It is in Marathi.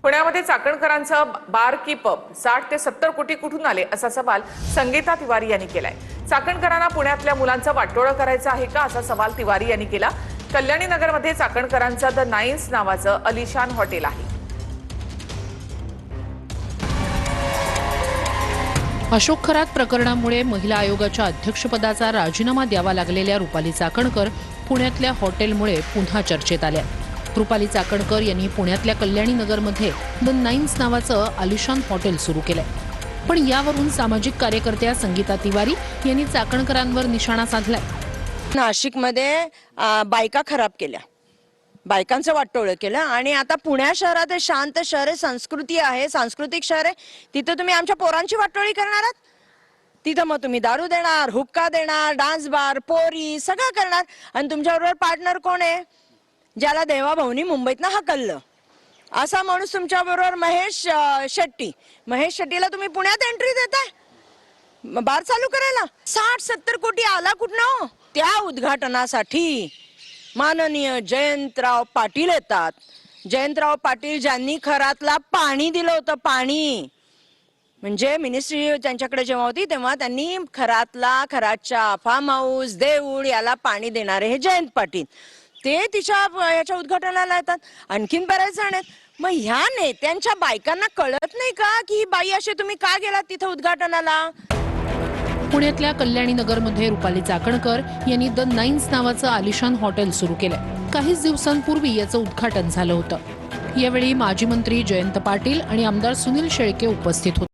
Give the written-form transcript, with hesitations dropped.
पुण्यामध्ये चाकणकरांचा बार की पब 60 ते 70 कोटी कुठून आले असा सवाल संगीता तिवारी यांनी केलाय। चाकणकरांना पुण्यातल्या मुलांचा वाटोळं करायचं आहे का असा सवाल तिवारी यांनी केला। कल्याणी नगरमध्ये चाकणकरांचं द नाईन्स नावाचं अलिशान हॉटेल आहे। अशोक खरात प्रकरणामुळे महिला आयोगाच्या अध्यक्षपदाचा राजीनामा द्यावा लागलेल्या रुपाली चाकणकर पुण्यातल्या हॉटेलमुळे पुन्हा चर्चेत आल्या। रुपाली चाकणकर यांनी पुण्यातल्या कल्याणी नगरमध्ये द नाईन्स नावाचं आलिशान हॉटेल सुरू केलंय। पण यावरून सामाजिक कार्यकर्त्या संगीता तिवारी यांनी चाकणकरांवर निशाणा साधलाय। नाशिकमध्ये बायका खराब केल्या, बायकांचं वाटोळं केलं आणि आता पुणे शहरात शांत शहर आहे, संस्कृती आहे, सांस्कृतिक शहर आहे, तिथे तुम्ही आमच्या पोरांची वाटोळी करणार आहात। तिथं मग तुम्ही दारू देणार, हुक्का देणार, डान्स बार, पोरी सगळं करणार आणि तुमच्याबरोबर पार्टनर कोण आहे? ज्याला देवाभाऊनी मुंबईतनं हकललं असा माणूस तुमच्याबरोबर महेश शेट्टीला तुम्ही पुण्यात एंट्री देताय बार चालू करायला। 60-70 कोटी आला कुठनं? त्या उद्घाटनासाठी माननीय जयंतराव पाटील येतात। जयंतराव पाटील ज्यांनी खरातला पाणी दिलं होतं, पाणी म्हणजे मिनिस्ट्री त्यांच्याकडे जेव्हा होती तेव्हा त्यांनी खरातच्या फार्म हाऊस, देऊळ याला पाणी देणारे हे जयंत पाटील, ते याच्या उद्घाटनाला येतात। आणखीन बरेच जण आहेत। मग ह्या नेत्यांच्या बायकांना कळत नाही का की ही बाई असे तुम्ही का गेलात तिथे उद्घाटनाला? पुण्यातल्या कल्याणी नगरमध्ये रुपाली चाकणकर यांनी द नाईन्स नावाचं आलिशान हॉटेल सुरू केलंय। काहीच दिवसांपूर्वी याचं उद्घाटन झालं होतं। यावेळी माजी मंत्री जयंत पाटील आणि आमदार सुनील शेळके उपस्थित होते।